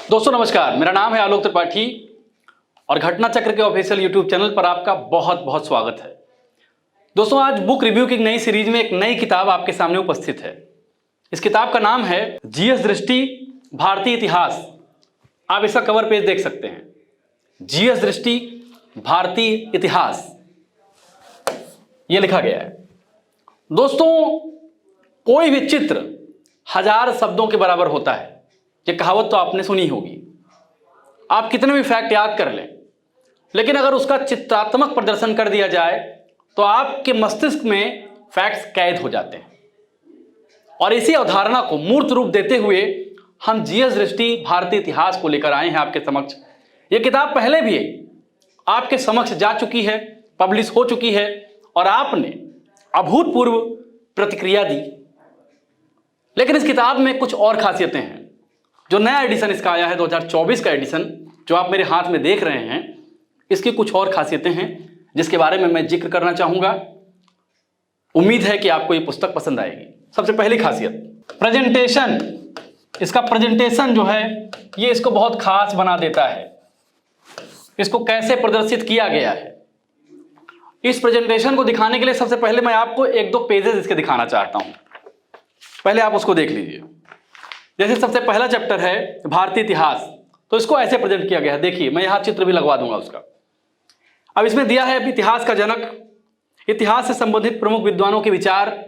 दोस्तों नमस्कार, मेरा नाम है आलोक त्रिपाठी और घटना चक्र के ऑफिशियल यूट्यूब चैनल पर आपका बहुत बहुत स्वागत है। दोस्तों आज बुक रिव्यू की नई सीरीज में एक नई किताब आपके सामने उपस्थित है। इस किताब का नाम है जीएस दृष्टि भारतीय इतिहास। आप इसका कवर पेज देख सकते हैं, जीएस दृष्टि भारतीय इतिहास ये लिखा गया है। दोस्तों कोई भी चित्र 1000 शब्दों के बराबर होता है, ये कहावत तो आपने सुनी होगी। आप कितने भी फैक्ट याद कर लें, लेकिन अगर उसका चित्रात्मक प्रदर्शन कर दिया जाए तो आपके मस्तिष्क में फैक्ट्स कैद हो जाते हैं। और इसी अवधारणा को मूर्त रूप देते हुए हम जीएस दृष्टि भारतीय इतिहास को लेकर आए हैं आपके समक्ष। यह किताब पहले भी आपके समक्ष जा चुकी है, पब्लिश हो चुकी है और आपने अभूतपूर्व प्रतिक्रिया दी। लेकिन इस किताब में कुछ और खासियतें हैं। जो नया एडिशन इसका आया है 2024 का एडिशन जो आप मेरे हाथ में देख रहे हैं, इसकी कुछ और खासियतें हैं जिसके बारे में मैं जिक्र करना चाहूंगा। उम्मीद है कि आपको ये पुस्तक पसंद आएगी। सबसे पहली खासियत प्रेजेंटेशन। इसका प्रेजेंटेशन जो है ये इसको बहुत खास बना देता है। इसको कैसे प्रदर्शित किया गया है, इस प्रेजेंटेशन को दिखाने के लिए सबसे पहले मैं आपको एक दो पेजेस इसके दिखाना चाहता हूं। पहले आप उसको देख लीजिए। जैसे सबसे पहला चैप्टर है भारतीय इतिहास, तो इसको ऐसे प्रेजेंट किया गया है। देखिए मैं यहां चित्र भी लगवा दूंगा उसका। अब इसमें दिया है इतिहास का जनक, इतिहास से संबंधित प्रमुख विद्वानों के विचार।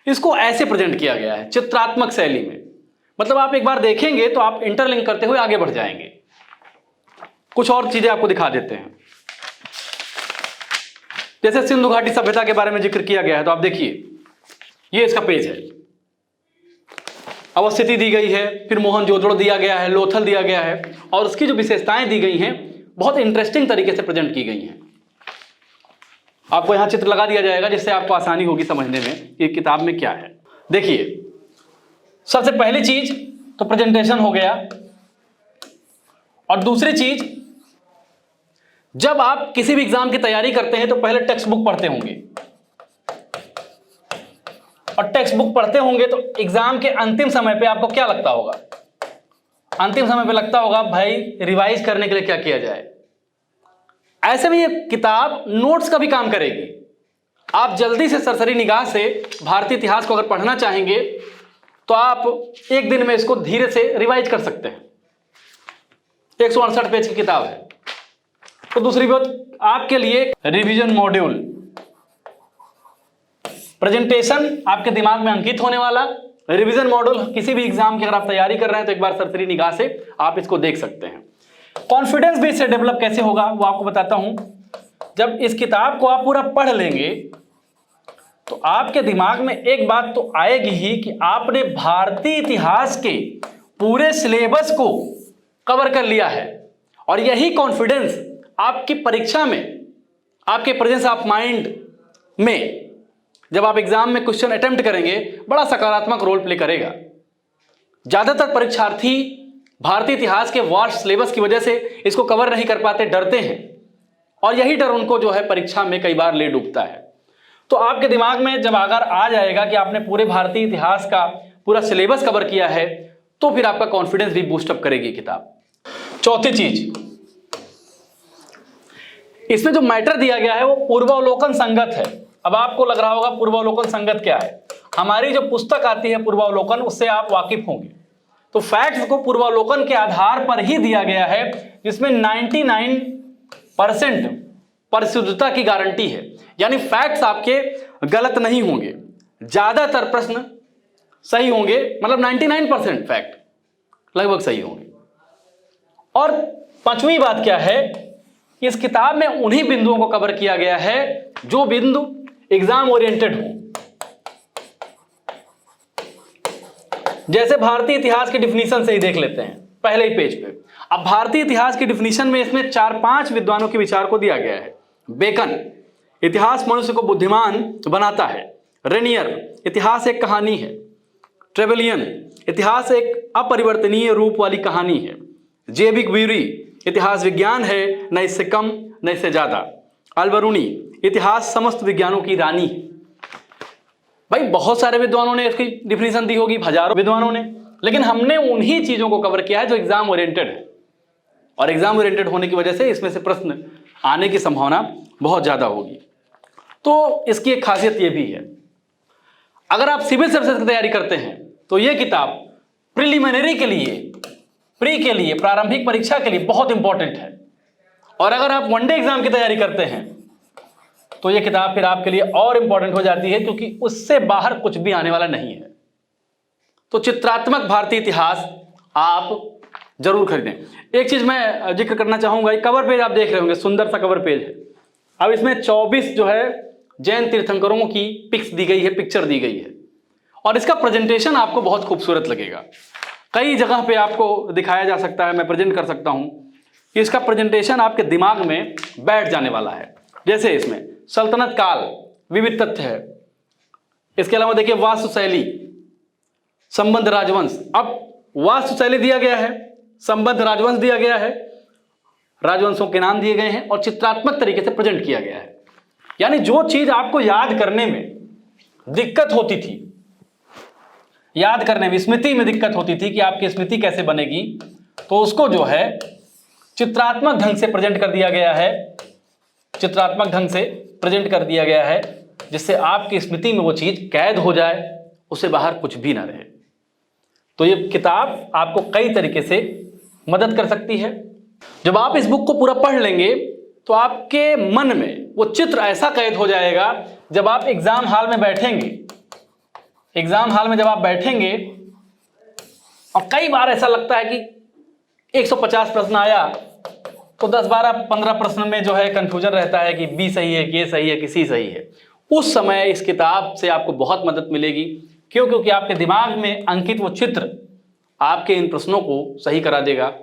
इसको ऐसे प्रेजेंट किया गया है चित्रात्मक शैली में। मतलब आप एक बार देखेंगे तो आप इंटरलिंक करते हुए आगे बढ़ जाएंगे। कुछ और चीजें आपको दिखा देते हैं। जैसे सिंधु घाटी सभ्यता के बारे में जिक्र किया गया है, तो आप देखिए ये इसका पेज है। अवस्थिति दी गई है, फिर मोहनजोदड़ो दिया गया है, लोथल दिया गया है और उसकी जो विशेषताएं दी गई हैं बहुत इंटरेस्टिंग तरीके से प्रेजेंट की गई हैं। आपको यहां चित्र लगा दिया जाएगा जिससे आपको आसानी होगी समझने में कि किताब में क्या है। देखिए सबसे पहली चीज तो प्रेजेंटेशन हो गया, और दूसरी चीज जब आप किसी भी एग्जाम की तैयारी करते हैं तो पहले टेक्स्ट बुक पढ़ते होंगे, और टेक्स्ट बुक पढ़ते होंगे तो एग्जाम के अंतिम समय पे आपको क्या लगता होगा? अंतिम समय पे लगता होगा भाई रिवाइज करने के लिए क्या किया जाए। ऐसे में ये किताब नोट्स का भी काम करेगी। आप जल्दी से सरसरी निगाह से भारतीय इतिहास को अगर पढ़ना चाहेंगे तो आप एक दिन में इसको धीरे से रिवाइज कर सकते हैं। 168 पेज की किताब है। तो दूसरी बात आपके लिए रिवीजन मॉड्यूल, प्रेजेंटेशन आपके दिमाग में अंकित होने वाला, रिवीजन मॉड्यूल किसी भी एग्जाम की अगर आप तैयारी कर रहे हैं तो एक बार सरसरी निगाह से आप इसको देख सकते हैं। कॉन्फिडेंस भी इससे डेवलप कैसे होगा वो आपको बताता हूं। जब इस किताब को आप पूरा पढ़ लेंगे तो आपके दिमाग में एक बात तो आएगी ही कि आपने भारतीय इतिहास के पूरे सिलेबस को कवर कर लिया है। और यही कॉन्फिडेंस आपकी परीक्षा में, आपके प्रेजेंस ऑफ माइंड में जब आप एग्जाम में क्वेश्चन अटेम्प्ट करेंगे बड़ा सकारात्मक रोल प्ले करेगा। ज्यादातर परीक्षार्थी भारतीय इतिहास के वास्ट सिलेबस की वजह से इसको कवर नहीं कर पाते, डरते हैं, और यही डर उनको जो है परीक्षा में कई बार ले डूबता है। तो आपके दिमाग में जब अगर आ जाएगा कि आपने पूरे भारतीय इतिहास का पूरा सिलेबस कवर किया है तो फिर आपका कॉन्फिडेंस भी बूस्टअप करेगी किताब। चौथी चीज, इसमें जो मैटर दिया गया है वो पूर्वावलोकन संगत है। अब आपको लग रहा होगा पूर्वावलोकन संगत क्या है? हमारी जो पुस्तक आती है पूर्वावलोकन, उससे आप वाकिफ होंगे। तो फैक्ट्स को पूर्वावलोकन के आधार पर ही दिया गया है, जिसमें 99% परिशुद्धता की गारंटी है। यानी फैक्ट्स आपके गलत नहीं होंगे, ज्यादातर प्रश्न सही होंगे, मतलब 99% फैक्ट लगभग सही होंगे। और पांचवी बात क्या है, इस किताब में उन्हीं बिंदुओं को कवर किया गया है जो बिंदु एग्जाम ओरिएंटेड हो। जैसे भारतीय इतिहास की डिफिनीशन से ही देख लेते हैं पहले ही पेज पे। अब भारतीय इतिहास की डिफिनीशन में इसमें 4-5 विद्वानों के विचार को दिया गया है। बेकन, इतिहास मनुष्य को बुद्धिमान बनाता है। रेनियर, इतिहास एक कहानी है। ट्रेवेलियन, इतिहास एक अपरिवर्तनीय रूप वाली कहानी है। जेबिक ब्यूरी, इतिहास विज्ञान है, न इससे कम न इससे ज्यादा। अलबरूनी, इतिहास समस्त विज्ञानों की रानी है। भाई बहुत सारे विद्वानों ने इसकी डिफिनीशन दी होगी, हजारों विद्वानों ने, लेकिन हमने उन्हीं चीज़ों को कवर किया है जो एग्जाम ओरिएंटेड है, और एग्जाम ओरिएंटेड होने की वजह से इसमें से प्रश्न आने की संभावना बहुत ज़्यादा होगी। तो इसकी एक खासियत ये भी है, अगर आप सिविल सर्विसेज की तैयारी करते हैं तो ये किताब प्रिलिमिनरी के लिए, प्री के लिए, प्रारंभिक परीक्षा के लिए बहुत इंपॉर्टेंट है। और अगर आप वनडे एग्जाम की तैयारी करते हैं तो ये किताब फिर आपके लिए और इंपॉर्टेंट हो जाती है, क्योंकि उससे बाहर कुछ भी आने वाला नहीं है। तो चित्रात्मक भारतीय इतिहास आप जरूर खरीदें। एक चीज मैं जिक्र करना चाहूंगा, एक कवर पेज आप देख रहे होंगे, सुंदर सा कवर पेज है। अब इसमें 24 जो है जैन तीर्थंकरों की पिक्स दी गई है, पिक्चर दी गई है, और इसका प्रेजेंटेशन आपको बहुत खूबसूरत लगेगा। कई जगह पे आपको दिखाया जा सकता है, मैं प्रेजेंट कर सकता हूं कि इसका प्रेजेंटेशन आपके दिमाग में बैठ जाने वाला है। जैसे इसमें सल्तनत काल, विविध तथ्य है। इसके अलावा देखिए वास्तुशैली, संबंध राजवंश। अब वास्तुशैली दिया गया है, संबंध राजवंश दिया गया है, राजवंशों के नाम दिए गए हैं और चित्रात्मक तरीके से प्रेजेंट किया गया है। यानी जो चीज आपको याद करने में दिक्कत होती थी, याद करने में, स्मृति में दिक्कत होती थी कि आपकी स्मृति कैसे बनेगी, तो उसको जो है चित्रात्मक ढंग से प्रेजेंट कर दिया गया है, चित्रात्मक ढंग से प्रेजेंट कर दिया गया है, जिससे आपकी स्मृति में वो चीज कैद हो जाए, उससे बाहर कुछ भी ना रहे। तो ये किताब आपको कई तरीके से मदद कर सकती है। जब आप इस बुक को पूरा पढ़ लेंगे तो आपके मन में वो चित्र ऐसा कैद हो जाएगा, जब आप एग्जाम हॉल में बैठेंगे, एग्जाम हॉल में जब आप बैठेंगे, और कई बार ऐसा लगता है कि 150 प्रश्न आया तो 10, 12, 15 प्रश्न में जो है कंफ्यूजन रहता है कि बी सही है, कि ये सही है, कि सी सही है। उस समय इस किताब से आपको बहुत मदद मिलेगी। क्यों? क्योंकि आपके दिमाग में अंकित वो चित्र आपके इन प्रश्नों को सही करा देगा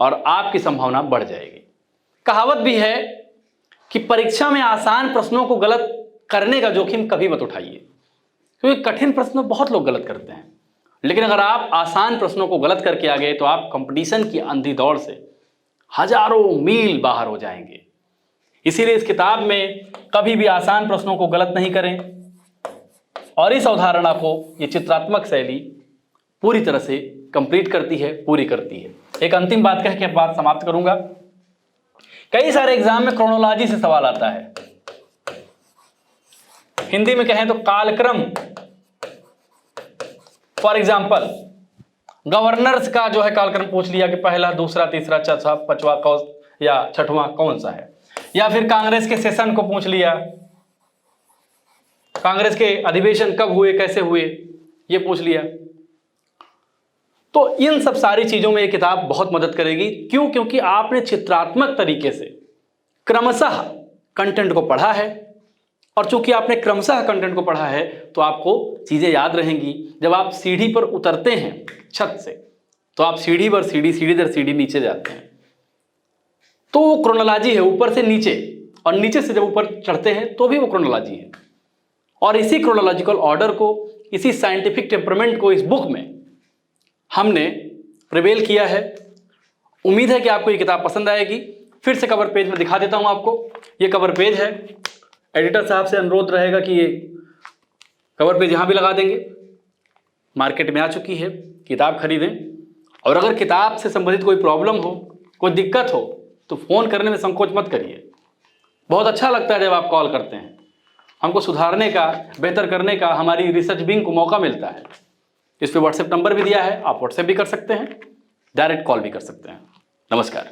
और आपकी संभावना बढ़ जाएगी। कहावत भी है कि परीक्षा में आसान प्रश्नों को गलत करने का जोखिम कभी मत उठाइए, क्योंकि कठिन प्रश्न बहुत लोग गलत करते हैं। लेकिन अगर आप आसान प्रश्नों को गलत करके आ गए तो आप कंपटीशन की अंधी दौड़ से हजारों मील बाहर हो जाएंगे। इसीलिए इस किताब में कभी भी आसान प्रश्नों को गलत नहीं करें, और इस अवधारणा को ये चित्रात्मक शैली पूरी तरह से कंप्लीट करती है, पूरी करती है। एक अंतिम बात कह के बात समाप्त करूंगा। कई सारे एग्जाम में क्रोनोलॉजी से सवाल आता है। हिंदी में कहें तो कालक्रम। फॉर एग्जाम्पल गवर्नर्स का जो है कालक्रम पूछ लिया कि पहला, दूसरा, तीसरा, चौथा, पांचवा कौन या छठवां कौन सा है। या फिर कांग्रेस के सेशन को पूछ लिया, कांग्रेस के अधिवेशन कब हुए, कैसे हुए, ये पूछ लिया। तो इन सब सारी चीजों में ये किताब बहुत मदद करेगी। क्यों? क्योंकि आपने चित्रात्मक तरीके से क्रमशः कंटेंट को पढ़ा है, और चूंकि आपने क्रमशः कंटेंट को पढ़ा है तो आपको चीजें याद रहेंगी। जब आप सीढ़ी पर उतरते हैं छत से, तो आप सीढ़ी पर सीढ़ी, सीढ़ी दर सीढ़ी नीचे जाते हैं, तो वो क्रोनोलॉजी है, ऊपर से नीचे, और नीचे से जब ऊपर चढ़ते हैं तो भी वो क्रोनोलॉजी है। और इसी क्रोनोलॉजिकल ऑर्डर को, इसी साइंटिफिक टेम्परमेंट को इस बुक में हमने प्रिवेल किया है। उम्मीद है कि आपको ये किताब पसंद आएगी। फिर से कवर पेज में दिखा देता हूं आपको। ये कवर पेज है। एडिटर साहब से अनुरोध रहेगा कि ये कवर पेज यहां भी लगा देंगे। मार्केट में आ चुकी है, किताब खरीदें। और अगर किताब से संबंधित कोई प्रॉब्लम हो, कोई दिक्कत हो, तो फ़ोन करने में संकोच मत करिए। बहुत अच्छा लगता है जब आप कॉल करते हैं। हमको सुधारने का, बेहतर करने का हमारी रिसर्च विंग को मौका मिलता है। इस पे व्हाट्सएप नंबर भी दिया है, आप व्हाट्सएप भी कर सकते हैं, डायरेक्ट कॉल भी कर सकते हैं। नमस्कार।